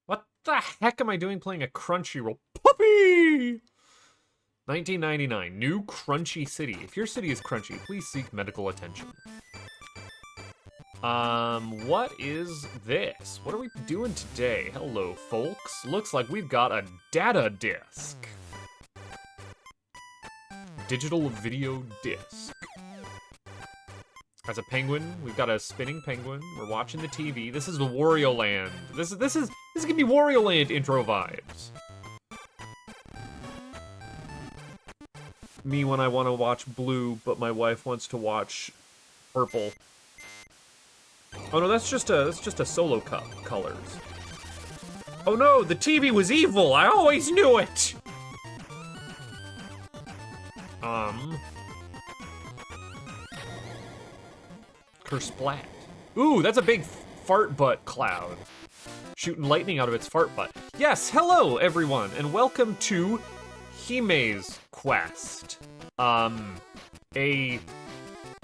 What the heck am I doing playing a Crunchyroll puppy? 1999, new crunchy city. If your city is crunchy, please seek medical attention. What is this? What are we doing today? Hello, folks. Looks like we've got a data disc. Digital video disc. As a penguin, we've got a spinning penguin. We're watching the TV. This is the Wario Land. This is gonna be Wario Land intro vibes. Me when I want to watch blue, but my wife wants to watch purple. Oh no, that's just a solo colors. Oh no, the TV was evil. I always knew it. Kersplat. Ooh, that's a big fart butt cloud. Shooting lightning out of its fart butt. Yes, hello everyone, and welcome to Hime's Quest. A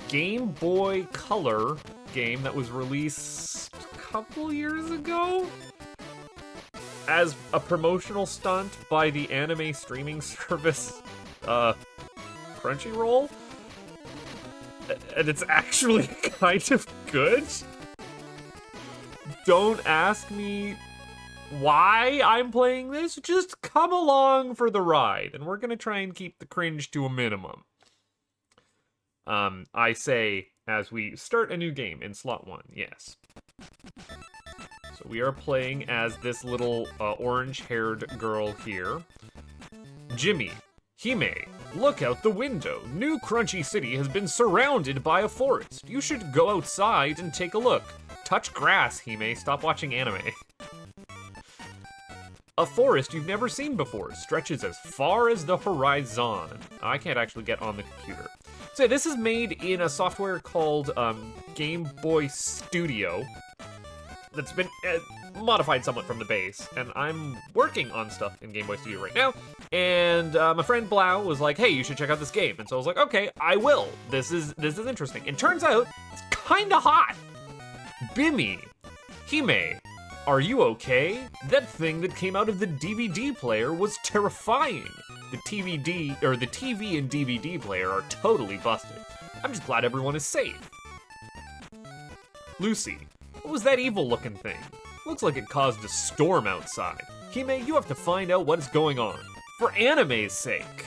Game Boy Color game that was released a couple years ago as a promotional stunt by the anime streaming service, Crunchyroll. And it's actually kind of good. Don't ask me why I'm playing this, just come along for the ride, and we're gonna try and keep the cringe to a minimum. I say as we start a new game in slot 1, yes. So we are playing as this little orange-haired girl here. Jimmy, Hime, look out the window. New Crunchy City has been surrounded by a forest. You should go outside and take a look. Touch grass, Hime, stop watching anime. A forest you've never seen before stretches as far as the horizon. I can't actually get on the computer. So this is made in a software called Game Boy Studio that's been modified somewhat from the base, and I'm working on stuff in Game Boy Studio right now, and my friend Blau was like, hey, you should check out this game, and so I was like, okay, I will. This is interesting. And turns out, it's kinda hot. Bimmy, Hime, are you okay? That thing that came out of the DVD player was terrifying. The TV and DVD player are totally busted. I'm just glad everyone is safe. Lucy, what was that evil-looking thing? Looks like it caused a storm outside. Hime, you have to find out what is going on. For anime's sake.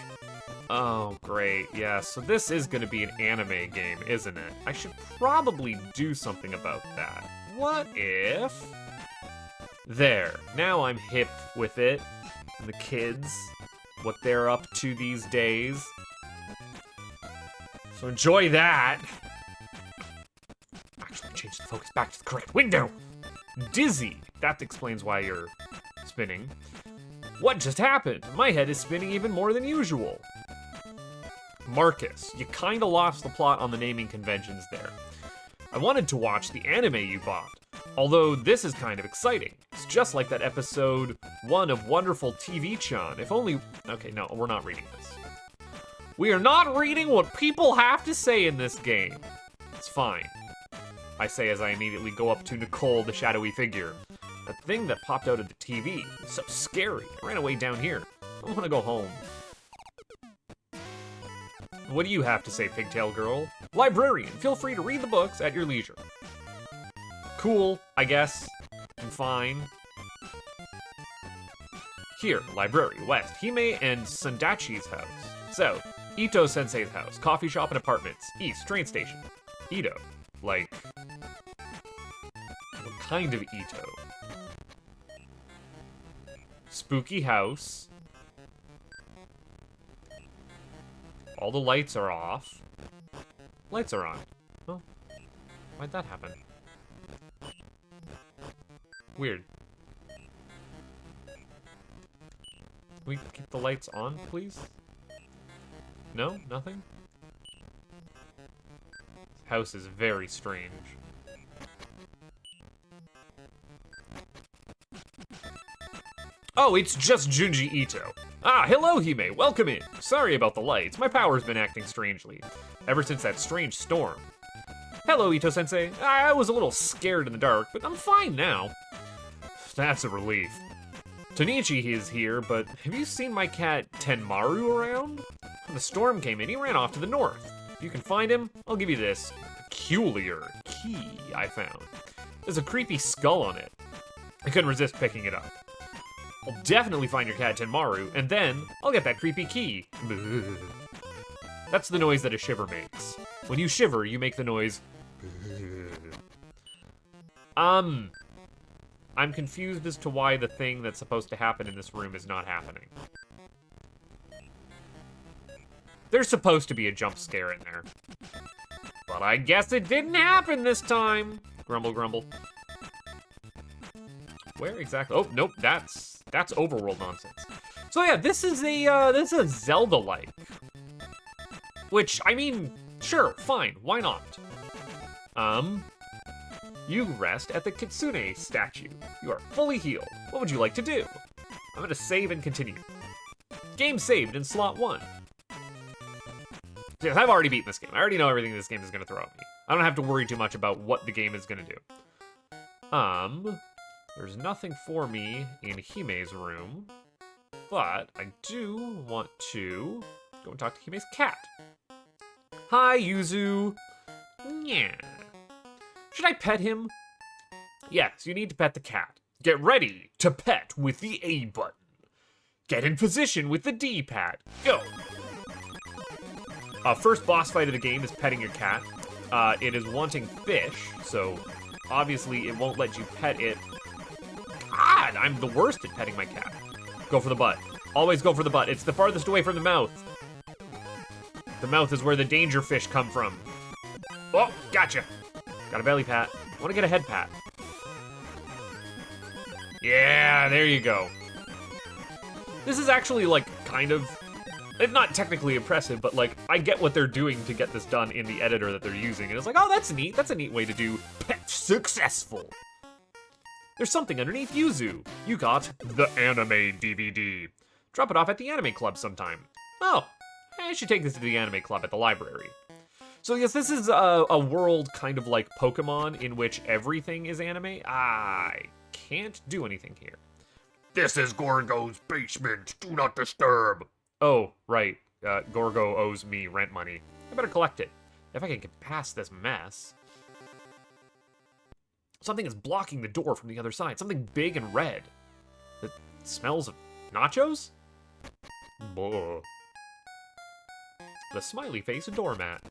Oh, great, yeah, so this is gonna be an anime game, isn't it? I should probably do something about that. What if... There, now I'm hip with it. And the kids, what they're up to these days. So enjoy that. Actually, change the focus back to the correct window. Dizzy, that explains why you're spinning. What just happened? My head is spinning even more than usual. Marcus, you kinda lost the plot on the naming conventions there. I wanted to watch the anime you bought. Although this is kind of exciting. It's just like that episode 1 of Wonderful TV-chan. If only... Okay, no, we're not reading this. We are not reading what people have to say in this game. It's fine. I say as I immediately go up to Nicole, the shadowy figure. That thing that popped out of the TV. It's so scary. I ran away down here. I want to go home. What do you have to say, Pigtail Girl? Librarian, feel free to read the books at your leisure. Cool, I guess. I'm fine. Here, library, west, Hime and Sandachi's house. South, Ito Sensei's house, coffee shop and apartments. East, train station. Ito. Like... What kind of Ito? Spooky house. All the lights are off. Lights are on. Oh, why'd that happen? Weird. Can we keep the lights on, please? No? Nothing? This house is very strange. Oh, it's just Junji Ito. Ah, hello, Hime. Welcome in. Sorry about the lights. My power's been acting strangely. Ever since that strange storm. Hello, Ito-sensei. I was a little scared in the dark, but I'm fine now. That's a relief. Tonichi is here, but have you seen my cat Tenmaru around? When the storm came in, he ran off to the north. If you can find him, I'll give you this peculiar key I found. There's a creepy skull on it. I couldn't resist picking it up. I'll definitely find your cat Tenmaru, and then I'll get that creepy key. That's the noise that a shiver makes. When you shiver, you make the noise. I'm confused as to why the thing that's supposed to happen in this room is not happening. There's supposed to be a jump scare in there. But I guess it didn't happen this time. Grumble, grumble. Where exactly? Oh, nope, that's overworld nonsense. So yeah, this is a Zelda-like. Which, I mean, sure, fine, why not? You rest at the Kitsune statue. You are fully healed. What would you like to do? I'm gonna save and continue. Game saved in slot 1. Yes, I've already beaten this game. I already know everything this game is gonna throw at me. I don't have to worry too much about what the game is gonna do. There's nothing for me in Hime's room, but I do want to go and talk to Hime's cat. Hi, Yuzu. Yeah. Should I pet him? Yes, you need to pet the cat. Get ready to pet with the A button. Get in position with the D pad. Go. First boss fight of the game is petting your cat. It is wanting fish, so obviously it won't let you pet it. God, I'm the worst at petting my cat. Go for the butt. Always go for the butt. It's the farthest away from the mouth. The mouth is where the danger fish come from. Oh, gotcha. Got a belly pat. I want to get a head pat. Yeah, there you go. This is actually, like, kind of... It's not technically impressive, but, like, I get what they're doing to get this done in the editor that they're using. And it's like, oh, that's neat. That's a neat way to do pet successful. There's something underneath Yuzu. You got the anime DVD. Drop it off at the anime club sometime. Oh, I should take this to the anime club at the library. So yes, this is a world kind of like Pokemon in which everything is anime. I can't do anything here. This is Gorgo's basement. Do not disturb. Oh, right. Gorgo owes me rent money. I better collect it. If I can get past this mess. Something is blocking the door from the other side. Something big and red. It smells of nachos? Buh. The smiley face doormat.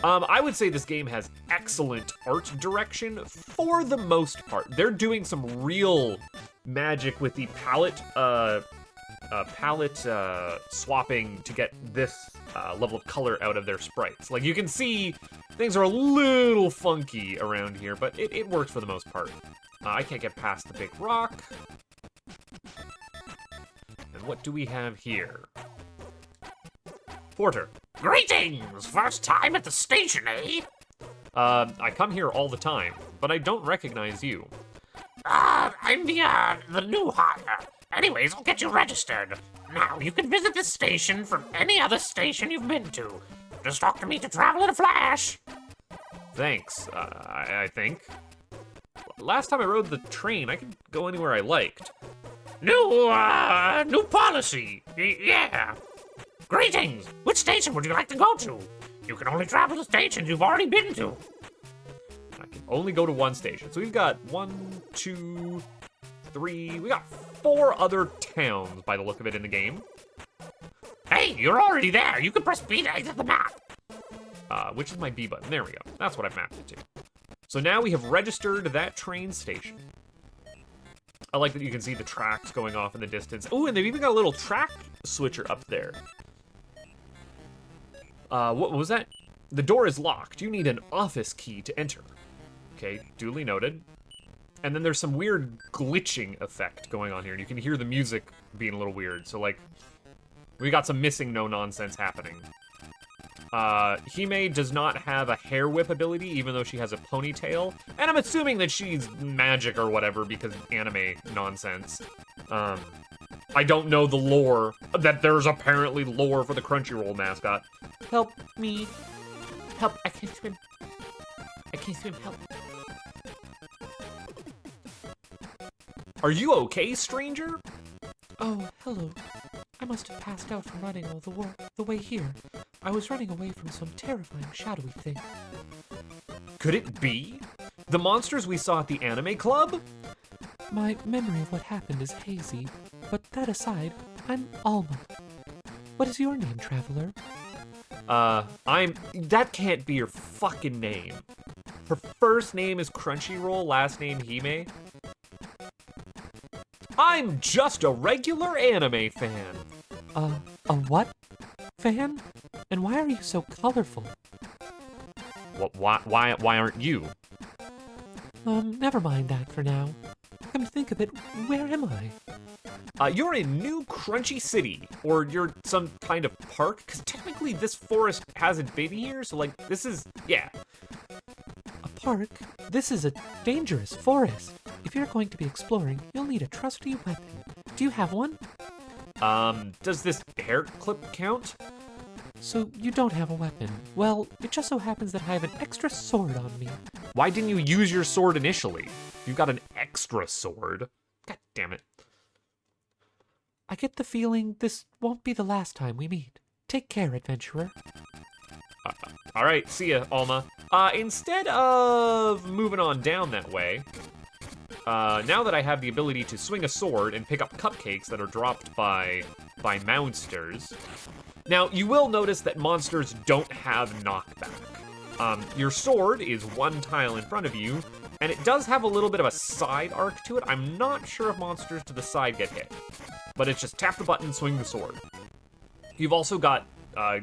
I would say this game has excellent art direction for the most part. They're doing some real magic with the palette swapping to get this level of color out of their sprites. Like, you can see things are a little funky around here, but it works for the most part. I can't get past the big rock. And what do we have here? Porter. Greetings! First time at the station, eh? I come here all the time, but I don't recognize you. I'm the new hire. Anyways, I'll get you registered. Now, you can visit this station from any other station you've been to. Just talk to me to travel in a flash. Thanks, I think. Last time I rode the train, I could go anywhere I liked. New policy. Yeah. Greetings! Which station would you like to go to? You can only travel to stations you've already been to. I can only go to one station. So we've got 1, 2, 3... We got 4 other towns, by the look of it, in the game. Hey, you're already there. You can press B to exit the map. Which is my B button. There we go. That's what I've mapped it to. So now we have registered that train station. I like that you can see the tracks going off in the distance. Oh, and they've even got a little track switcher up there. What was that? The door is locked. You need an office key to enter. Okay, duly noted. And then there's some weird glitching effect going on here. And you can hear the music being a little weird. So, like, we got some missing no nonsense happening. Hime does not have a hair whip ability, even though she has a ponytail. And I'm assuming that she's magic or whatever because anime nonsense. I don't know the lore, that there's apparently lore for the Crunchyroll mascot. Help me. Help, I can't swim. Okay, swim, help. Are you okay, stranger? Oh, hello. I must have passed out from running all the way here. I was running away from some terrifying shadowy thing. Could it be the monsters we saw at the anime club? My memory of what happened is hazy, but that aside, I'm Alma. What is your name, traveler? That can't be your fucking name. Her first name is Crunchyroll, last name Hime. I'm just a regular anime fan. A what? Fan? And why are you so colorful? Why aren't you? Never mind that for now. Come to think of it, where am I? You're in New Crunchy City, or you're some kind of park, because technically this forest hasn't been here, so like, this is, yeah. A park? This is a dangerous forest. If you're going to be exploring, you'll need a trusty weapon. Do you have one? Does this hair clip count? So you don't have a weapon. Well, it just so happens that I have an extra sword on me. Why didn't you use your sword initially? You've got an extra sword. God damn it. I get the feeling this won't be the last time we meet. Take care, adventurer. Alright, see ya, Alma. Instead of moving on down that way, now that I have the ability to swing a sword and pick up cupcakes that are dropped by monsters. Now, you will notice that monsters don't have knockback. Your sword is one tile in front of you, and it does have a little bit of a side arc to it. I'm not sure if monsters to the side get hit, but it's just tap the button, swing the sword. You've also got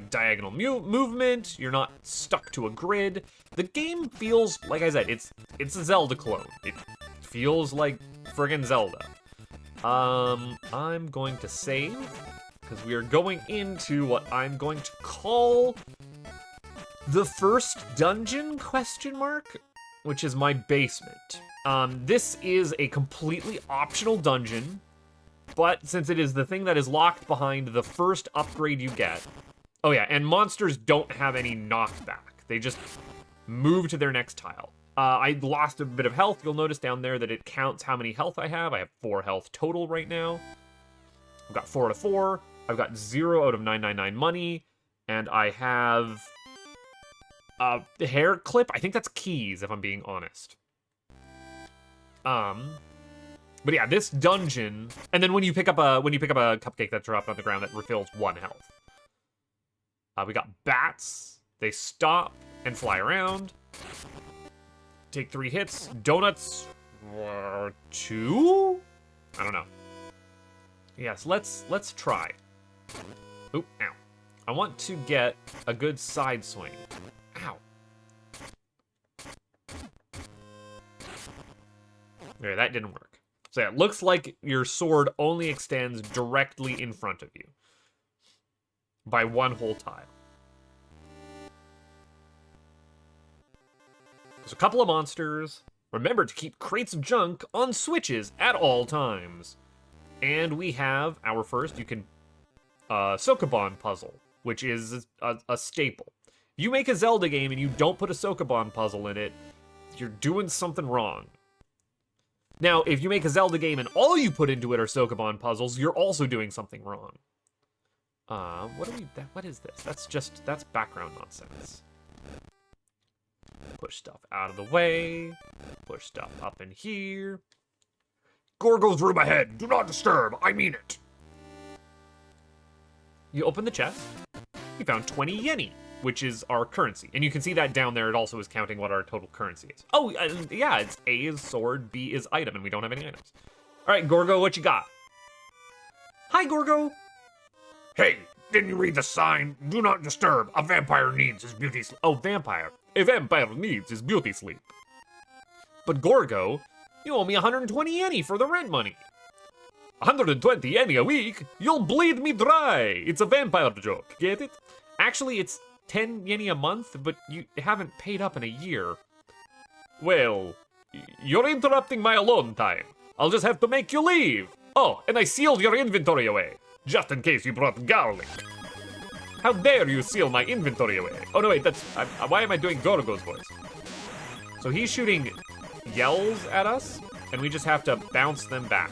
diagonal movement. You're not stuck to a grid. The game feels, like I said, it's a Zelda clone. It feels like friggin' Zelda. I'm going to save, because we are going into what I'm going to call the first dungeon, question mark, which is my basement. This is a completely optional dungeon, but since it is the thing that is locked behind the first upgrade you get. Oh yeah, and monsters don't have any knockback. They just move to their next tile. I lost a bit of health. You'll notice down there that it counts how many health I have. I have 4 health total right now. I've got 4 out of 4. I've got 0 out of 999 money. And I have the hair clip. I think that's keys, if I'm being honest. But yeah, this dungeon, and then when you pick up a cupcake that's dropped on the ground, that refills 1 health. We got bats. They stop and fly around. Take 3 hits. Donuts, 2? I don't know. Yes, let's try. Oop, ow. I want to get a good side swing. Ow. There, that didn't work. So yeah, it looks like your sword only extends directly in front of you by 1 whole tile. There's a couple of monsters. Remember to keep crates of junk on switches at all times. And we have our first, you can, Sokoban puzzle, which is a staple. If you make a Zelda game and you don't put a Sokoban puzzle in it, you're doing something wrong. Now, if you make a Zelda game and all you put into it are Sokoban puzzles, you're also doing something wrong. What is this? That's background nonsense. Push stuff out of the way. Push stuff up in here. Gorgo's room ahead. Do not disturb. I mean it. You open the chest. You found 20 yeni, which is our currency. And you can see that down there. It also is counting what our total currency is. Oh, yeah, it's A is sword, B is item, and we don't have any items. All right, Gorgo, what you got? Hi, Gorgo. Hey, didn't you read the sign? Do not disturb. A vampire needs his beauty sleep. Oh, vampire. A vampire needs his beauty sleep. But Gorgo, you owe me 120 yeni for the rent money. 120 yeni a week? You'll bleed me dry. It's a vampire joke, get it? Actually, it's 10 yeni a month, but you haven't paid up in a year. Well, you're interrupting my alone time. I'll just have to make you leave. Oh, and I sealed your inventory away, just in case you brought garlic. How dare you seal my inventory away? Oh no, wait, why am I doing Gorgo's voice? So he's shooting yells at us, and we just have to bounce them back.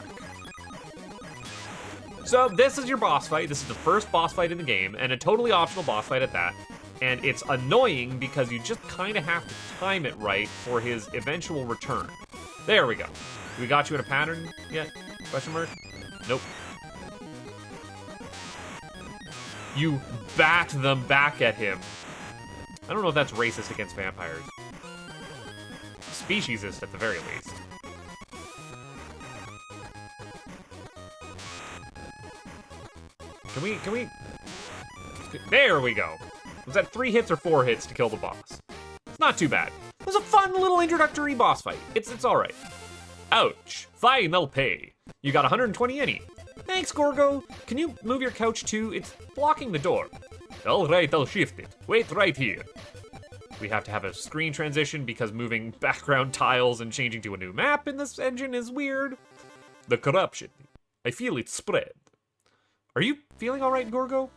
So this is your boss fight. This is the first boss fight in the game, and a totally optional boss fight at that. And it's annoying because you just kind of have to time it right for his eventual return. There we go. We got you in a pattern yet? Question mark? Nope. You bat them back at him. I don't know if that's racist against vampires. Speciesist at the very least. Can we? There we go. Was that 3 hits or 4 hits to kill the boss? It's not too bad. It was a fun little introductory boss fight. It's all right. Ouch. Final pay. You got 120 yen. Thanks, Gorgo. Can you move your couch too? It's blocking the door. All right, I'll shift it. Wait right here. We have to have a screen transition because moving background tiles and changing to a new map in this engine is weird. The corruption. I feel it spread. Are you feeling all right, Gorgo?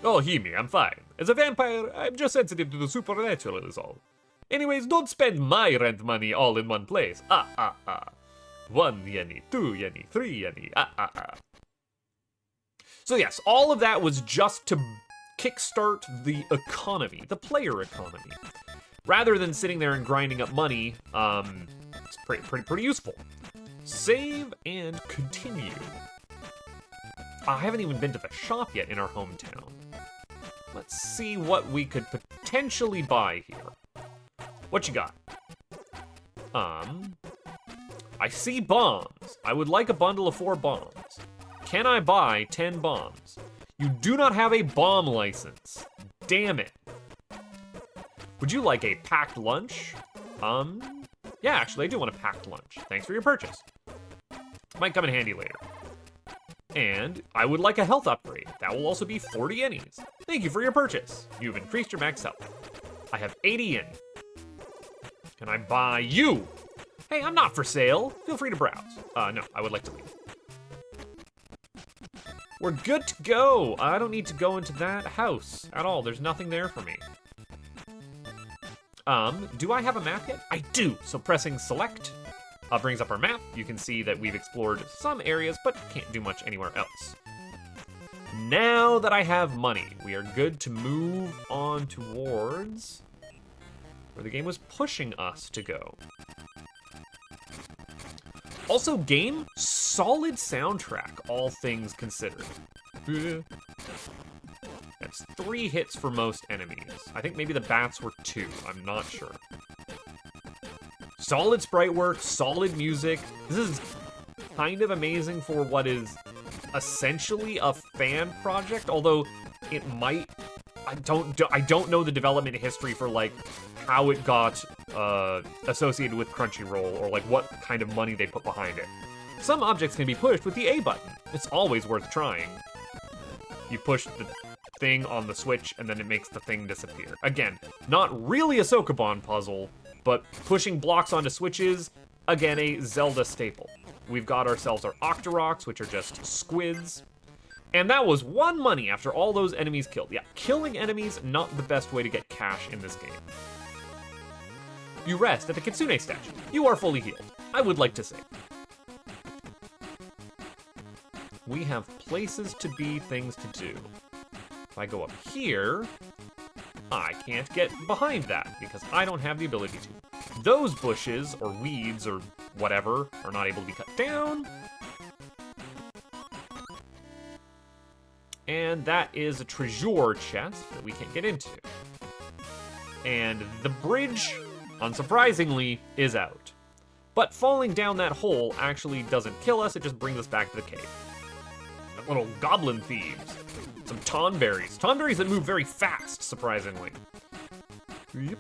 Oh, Hime, I'm fine. As a vampire, I'm just sensitive to the supernatural is all. Anyways, don't spend my rent money all in one place. 1 yen, 2 yen, 3 yen, So yes, all of that was just to kickstart the economy, the player economy. Rather than sitting there and grinding up money, it's pretty useful. Save and continue. I haven't even been to the shop yet in our hometown. Let's see what we could potentially buy here. What you got? I see bombs. I would like a bundle of 4 bombs. Can I buy 10 bombs? You do not have a bomb license. Damn it. Would you like a packed lunch? Yeah, actually, I do want a packed lunch. Thanks for your purchase. Might come in handy later. And I would like a health upgrade. That will also be 40 yennies. Thank you for your purchase. You've increased your max health. I have 80 yen. Can I buy you? Hey, I'm not for sale. Feel free to browse. No, I would like to leave. We're good to go. I don't need to go into that house at all. There's nothing there for me. Do I have a map yet? I do. So pressing select brings up our map. You can see that we've explored some areas, but can't do much anywhere else. Now that I have money, we are good to move on towards where the game was pushing us to go. Also, game, solid soundtrack, all things considered. That's 3 hits for most enemies. I think maybe the bats were 2, I'm not sure. Solid sprite work, solid music. This is kind of amazing for what is essentially a fan project, although it might, I don't know the development history for like how it got associated with Crunchyroll or like what kind of money they put behind it. Some objects can be pushed with the A button. It's always worth trying. You push the thing on the Switch and then it makes the thing disappear. Again, not really a Sokoban puzzle, but pushing blocks onto switches, again, a Zelda staple. We've got ourselves our Octoroks, which are just squids. And that was 1 money after all those enemies killed. Yeah, killing enemies, not the best way to get cash in this game. You rest at the Kitsune statue. You are fully healed, I would like to say. We have places to be, things to do. If I go up here, I can't get behind that because I don't have the ability to. Those bushes or weeds or whatever are not able to be cut down. And that is a treasure chest that we can't get into. And the bridge, unsurprisingly, is out. But falling down that hole actually doesn't kill us, it just brings us back to the cave. Little goblin thieves. Some tonberries. Tonberries that move very fast, surprisingly. Yep.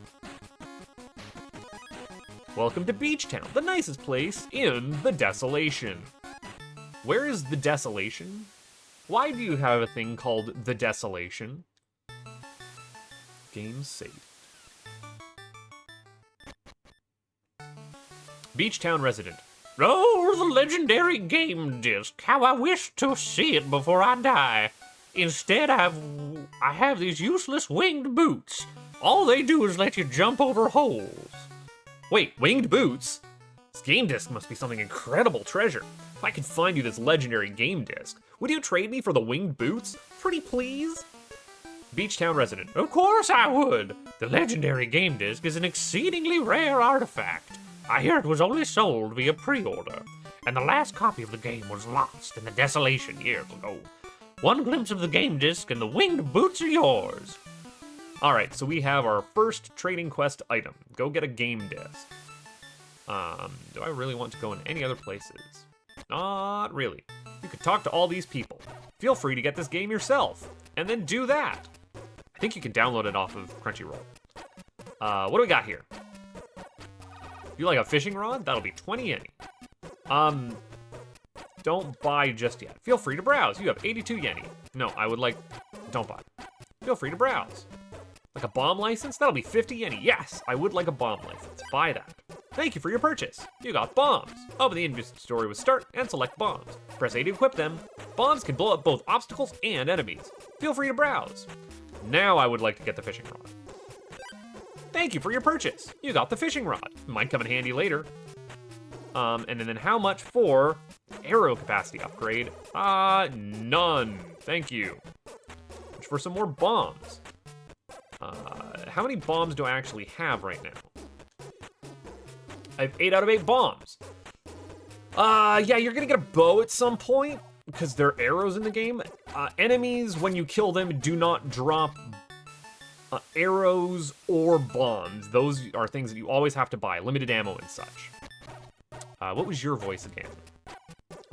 Welcome to Beach Town, the nicest place in the Desolation. Where is the Desolation? Why do you have a thing called the Desolation? Game saved. Beach Town resident. Oh, the legendary game disc. How I wish to see it before I die. Instead, I have these useless winged boots. All they do is let you jump over holes. Wait, winged boots? This game disc must be something incredible treasure. If I could find you this legendary game disc, would you trade me for the winged boots? Pretty please? Beach Town resident. Of course I would. The legendary game disc is an exceedingly rare artifact. I hear it was only sold via pre-order, and the last copy of the game was lost in the desolation years ago. One glimpse of the game disc and the winged boots are yours. All right, so we have our first trading quest item. Go get a game disc. Do I really want to go in any other places? Not really. You could talk to all these people. Feel free to get this game yourself, and then do that. I think you can download it off of Crunchyroll. What do we got here? You like a fishing rod? That'll be 20 yen. Don't buy just yet. Feel free to browse. You have 82 yen. No, I would like, don't buy. Feel free to browse. Like a bomb license? That'll be 50 yen. Yes, I would like a bomb license. Buy that. Thank you for your purchase. You got bombs. Open the inventory with start and select bombs. Press A to equip them. Bombs can blow up both obstacles and enemies. Feel free to browse. Now I would like to get the fishing rod. Thank you for your purchase. You got the fishing rod. Might come in handy later. And then how much for arrow capacity upgrade? None. Thank you. For some more bombs. How many bombs do I actually have right now? I have 8 out of 8 bombs. Yeah, you're gonna get a bow at some point because there are arrows in the game. Enemies, when you kill them, do not drop arrows or bombs. Those are things that you always have to buy, limited ammo and such. What was your voice again?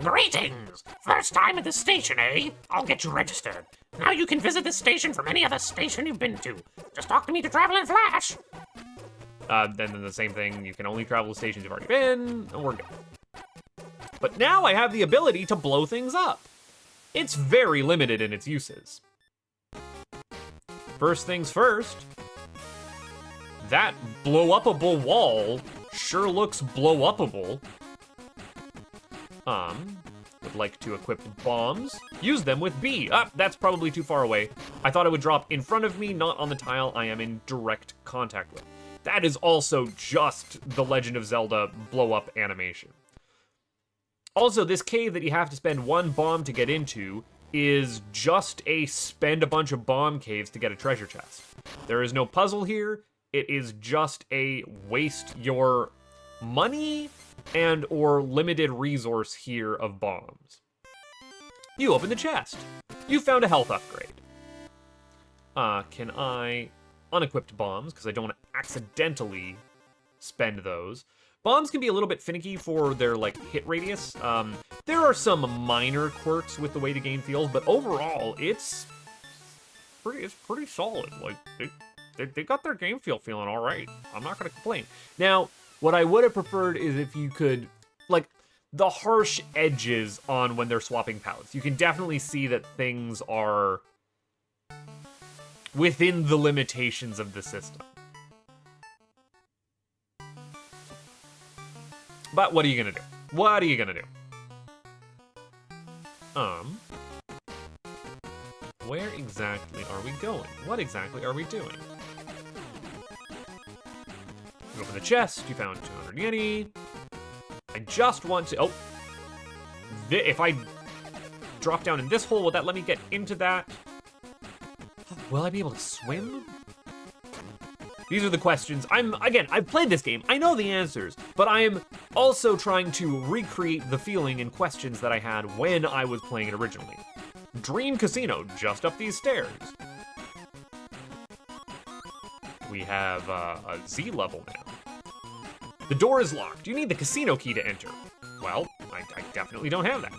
Greetings! First time at the station, eh? I'll get you registered. Now you can visit this station from any other station you've been to. Just talk to me to travel in Flash. Then the same thing, you can only travel to stations you've already been, and we're good. But now I have the ability to blow things up. It's very limited in its uses. First things first, that blow-upable wall sure looks blow-upable. Would like to equip bombs. Use them with B. That's probably too far away. I thought it would drop in front of me, not on the tile I am in direct contact with. That is also just the Legend of Zelda blow-up animation. Also, this cave that you have to spend 1 bomb to get into is just a spend a bunch of bomb caves to get a treasure chest. There is no puzzle here. It is just a waste your money and or limited resource here of bombs. You open the chest. You found a health upgrade. Can I unequipped bombs, because I don't want to accidentally spend those. Bombs can be a little bit finicky for their like hit radius. There are some minor quirks with the way the game feels, but overall it's pretty solid. Like they got their game feel feeling all right. I'm not gonna complain. Now, what I would have preferred is if you could, like, the harsh edges on when they're swapping palettes. You can definitely see that things are within the limitations of the system. But what are you gonna do? What are you gonna do? Where exactly are we going? What exactly are we doing? You open the chest, you found 200 yen. I just want to, if I drop down in this hole, will that let me get into that? Will I be able to swim? These are the questions. I've played this game. I know the answers, but I am also trying to recreate the feeling and questions that I had when I was playing it originally. Dream Casino, just up these stairs. We have a Z level now. The door is locked. You need the casino key to enter. Well, I definitely don't have that.